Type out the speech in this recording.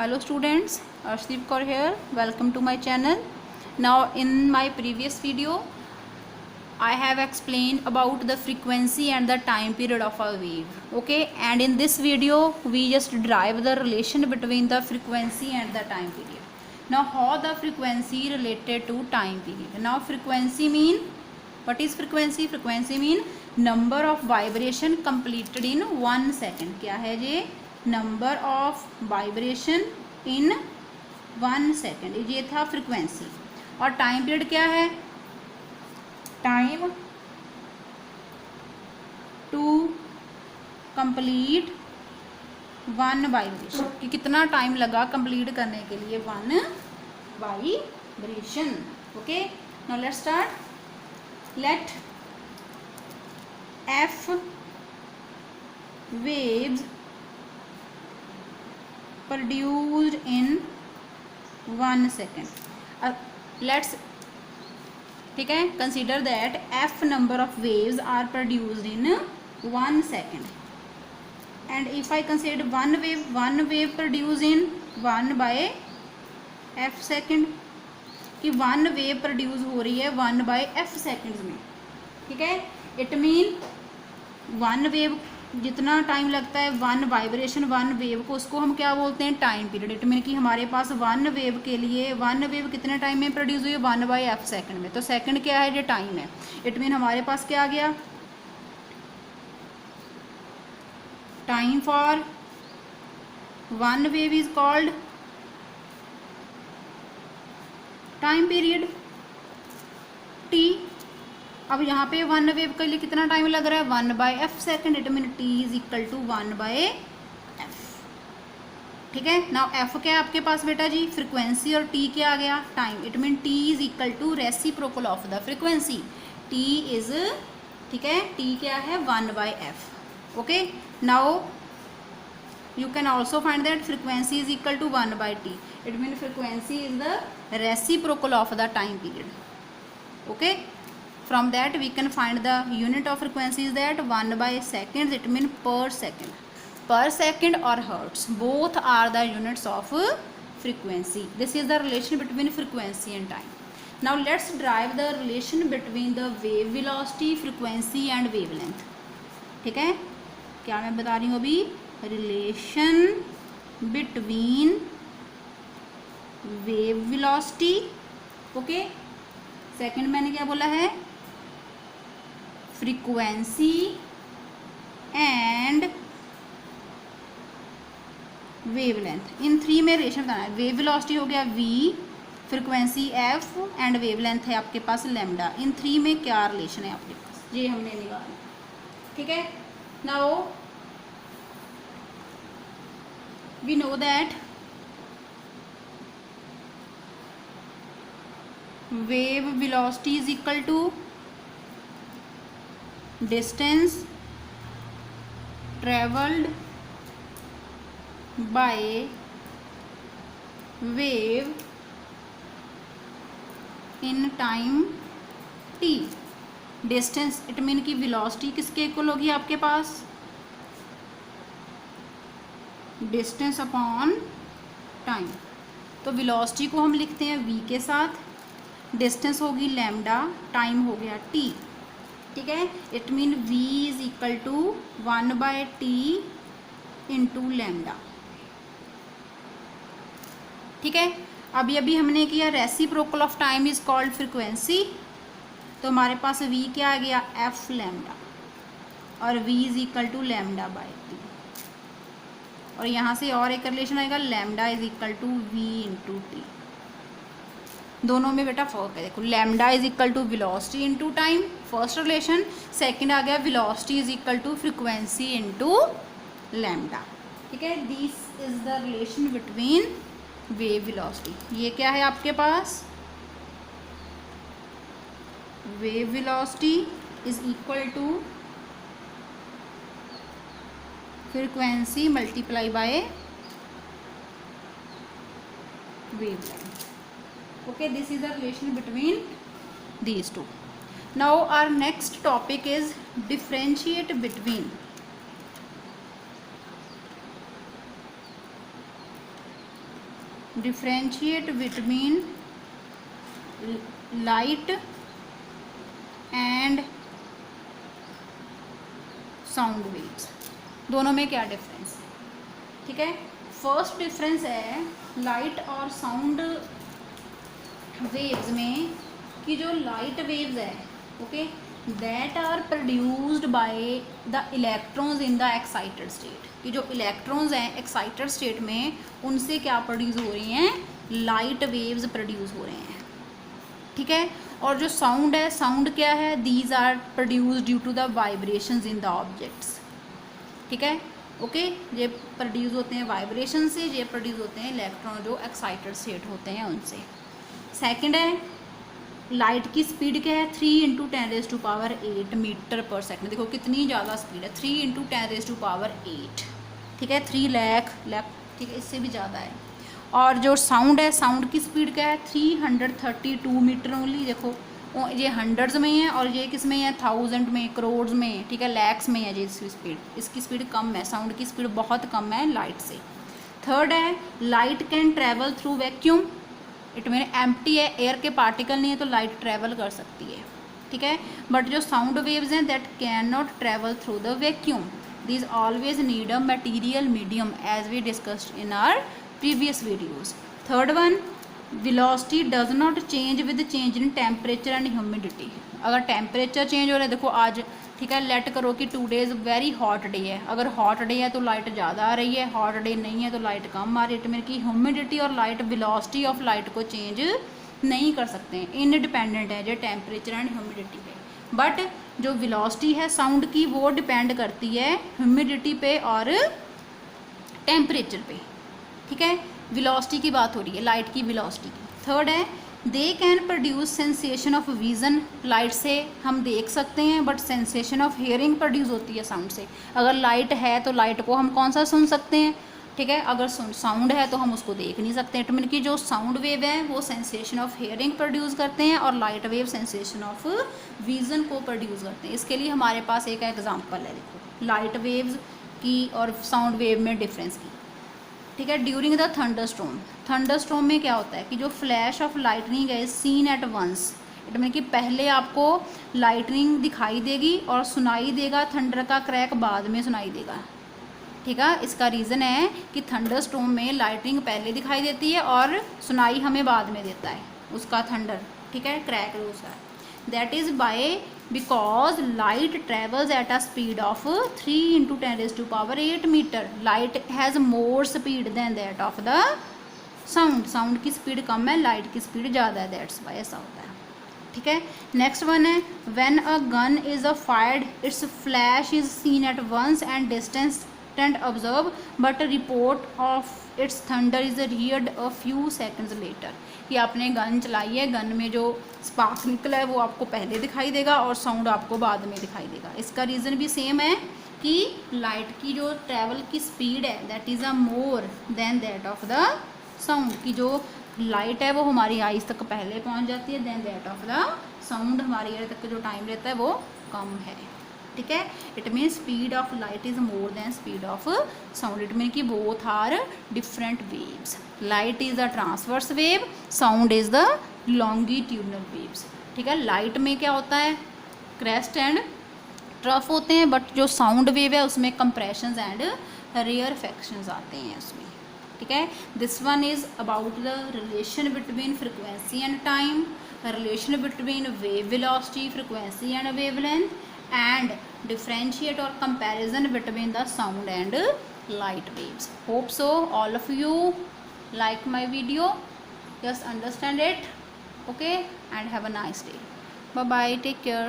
Hello students, Arshdeep Kaur here. Welcome to my channel. Now in my previous video I have explained about the frequency and the time period of a wave. Okay, and in this video we just derive the relation between the frequency and the time period. Now how the frequency related to time period. Now frequency mean, what is frequency? Frequency mean number of vibration completed in 1 second. क्या है ये? Number of vibration in 1 second, ये था frequency. और time period क्या है? Time to complete 1 vibration, कि कितना टाइम लगा कंप्लीट करने के लिए 1 vibration. Okay, now let's start. Let F waves produced in 1 second. Let's, ठीक है, consider that f number of waves are produced in 1 second, and if I consider one wave produced in 1 by f second, कि 1 wave produce हो रही है 1 by f seconds में. ठीक है, it mean 1 wave जितना टाइम लगता है 1 वाइब्रेशन 1 वेव को, उसको हम क्या बोलते हैं? Time period. इट मीन कि हमारे पास 1 वेव के लिए 1 वेव कितने टाइम में प्रोड्यूस हुई है? 1 बाई एफ सेकंड में. तो सेकंड क्या है? ये टाइम है. इट मीन हमारे पास क्या आ गया? Time for 1 wave is called time period T. अब यहाँ पे 1 वेव के लिए कितना टाइम लग रहा है? 1 by F second. It mean T is equal to 1 by F. ठीक है, नाउ एफ क्या है आपके पास बेटा जी? फ्रिक्वेंसी. और टी क्या आ गया? Time. It mean T is equal to reciprocal of the frequency. T is, ठीक है, टी क्या है? 1 by F. Okay, now you can also find that frequency is equal to 1 by T. It mean frequency is the reciprocal of the time period. Okay, from that we can find the unit of frequency is that 1 by seconds. It means per second or hertz, both are the units of frequency. This is the relation between frequency and time. Now let's derive the relation between the wave velocity, frequency and wavelength. ठीक है, क्या मैं बता रही हूँ अभी? relation between wave velocity. Okay, second मैंने क्या बोला है? Frequency and wavelength. इन 3 में रिलेशन बताना है. वेव वेलोसिटी हो गया v, frequency f and wavelength है आपके पास लैम्डा. इन 3 में क्या रिलेशन है आपके पास? ये हमने निकाला. ठीक है, now we know that wave velocity is equal to distance traveled by wave in time t. Distance it mean की वेलोसिटी किसके इक्वल होगी आपके पास? Distance upon time. तो वेलोसिटी को हम लिखते हैं v के साथ, डिस्टेंस होगी लैम्डा, टाइम हो गया टी. ठीक है, it mean v is equal to 1 by T into lambda. ठीक है, अभी हमने किया reciprocal of time is called frequency. तो हमारे पास v क्या आ गया? f लैम्डा, और v is equal to lambda by T. और यहाँ से और एक रिलेशन आएगा, lambda is equal to v into T. दोनों में बेटा फर्क है. देखो, lambda is equal to velocity into time, first relation. Second आ गया velocity is equal to frequency into lambda. ठीक है, this is the relation between wave velocity. ये क्या है आपके पास? Wave velocity is equal to frequency multiply by wavelength. Okay, this is the relation between these two. Now our next topic is differentiate between differentiate between light and sound waves, दोनों में क्या difference है, ठीक है। First difference है light और sound waves में कि जो लाइट वेव्स है, okay, that are produced by the electrons in the excited state, कि जो इलेक्ट्रॉन्स हैं एक्साइटेड स्टेट में उनसे क्या प्रोड्यूस हो रही हैं, लाइट वेव्स प्रोड्यूस हो रहे हैं, ठीक है। और जो साउंड है, साउंड क्या है, these are produced due to the vibrations in the objects, ठीक है, ओके। ये प्रोड्यूस होते हैं वाइब्रेशन से, ये प्रोड्यूस होते हैं इलेक्ट्रॉन जो एक्साइटेड स्टेट होते हैं उनसे। सेकंड है लाइट की स्पीड क्या है, 3 × 10⁸ मीटर पर सेकंड, देखो कितनी ज़्यादा स्पीड है, 3 × 10⁸, ठीक है, 3 लाख, ठीक है, इससे भी ज़्यादा है। और जो साउंड है, साउंड की स्पीड क्या है, 332 मीटर ओनली, देखो ये हंड्रेड्स में है और ये किस में है, 1000 में, करोड़ में, ठीक है, लैक्स में है ये इसकी स्पीड, इसकी स्पीड कम है, साउंड की स्पीड बहुत कम है लाइट से। थर्ड है light can travel through vacuum, it mean empty है, एयर के पार्टिकल नहीं है तो लाइट ट्रैवल कर सकती है, ठीक है। बट जो साउंड वेव्स हैं that can not travel through the vacuum, these always need a material medium as we discussed in our previous videos. Third one, velocity does not change with change in temperature and humidity, अगर temperature change हो रहा है, देखो आज, ठीक है, late करो कि 2 डेज़ वेरी हॉट डे है, अगर हॉट डे है तो लाइट ज़्यादा आ रही है, हॉट डे नहीं है तो लाइट कम आ रही है, तो मेरे की ह्यूमिडिटी और लाइट वेलोसिटी ऑफ लाइट को चेंज नहीं कर सकते हैं, इनडिपेंडेंट है जो टेम्परेचर एंड ह्यूमिडिटी पे। बट जो वेलोसिटी है साउंड की वो डिपेंड करती है ह्यूमिडिटी पे और टेम्परेचर पे, ठीक है। वेलोसिटी की बात हो रही है, लाइट की वेलोसिटी की। थर्ड है they can produce sensation of vision, light से हम देख सकते हैं but sensation of hearing produce होती है साउंड से, अगर लाइट है तो लाइट को हम कौन सा सुन सकते हैं, ठीक है, अगर साउंड है तो हम उसको देख नहीं सकते। तो मतलब कि जो साउंड वेव है वो सेंसेशन ऑफ हेयरिंग प्रोड्यूस करते हैं और light wave sensation of vision को प्रोड्यूस करते हैं। इसके लिए हमारे पास एक एग्जाम्पल है, देखो लाइट वेव्स की और साउंड वेव में डिफरेंस की, ठीक है। ड्यूरिंग द थंडरस्टॉर्म, थंडरस्टॉर्म में क्या होता है कि जो फ्लैश ऑफ लाइटनिंग है seen at once, it mean कि पहले आपको लाइटनिंग दिखाई देगी और सुनाई देगा, थंडर का क्रैक बाद में सुनाई देगा, ठीक है। इसका रीज़न है कि थंडरस्टॉर्म में लाइटनिंग पहले दिखाई देती है और सुनाई हमें बाद में देता है उसका थंडर, ठीक है, क्रैक उसका, that is by because light travels at a speed of 3 × 10⁸ metre, light has more speed than that of the sound, sound की स्पीड कम है, लाइट की स्पीड ज़्यादा है, दैट्स वाई ऐसा होता है, ठीक है। नेक्स्ट वन है when a gun is a fired its flash is seen at once and distance and observe but report of its thunder is heard a few seconds later, कि आपने gun चलाई है, गन में जो spark निकला है वो आपको पहले दिखाई देगा और साउंड आपको बाद में दिखाई देगा। इसका रीज़न भी सेम है कि लाइट की जो ट्रैवल की स्पीड है that is a more than that of the sound, की जो लाइट है वो हमारी आइज़ तक पहले पहुंच जाती है then that of the sound, हमारी ईयर तक जो टाइम रहता है वो कम है, ठीक है। It mean speed of light is more than speed of sound, it mean कि both are different waves, light is the transverse wave, sound is the longitudinal waves, ठीक है। लाइट में क्या होता है, क्रेस्ट एंड ट्रफ होते हैं, but जो साउंड वेव है उसमें कंप्रेशंस एंड रेयरफेक्शंस आते हैं उसमें, ठीक है। This one is about the relation between frequency and time, relation between wave velocity, frequency and wavelength, and differentiate or comparison between the sound and light waves. Hope so all of you like my video, just understand it, okay, and have a nice day. Bye bye, take care.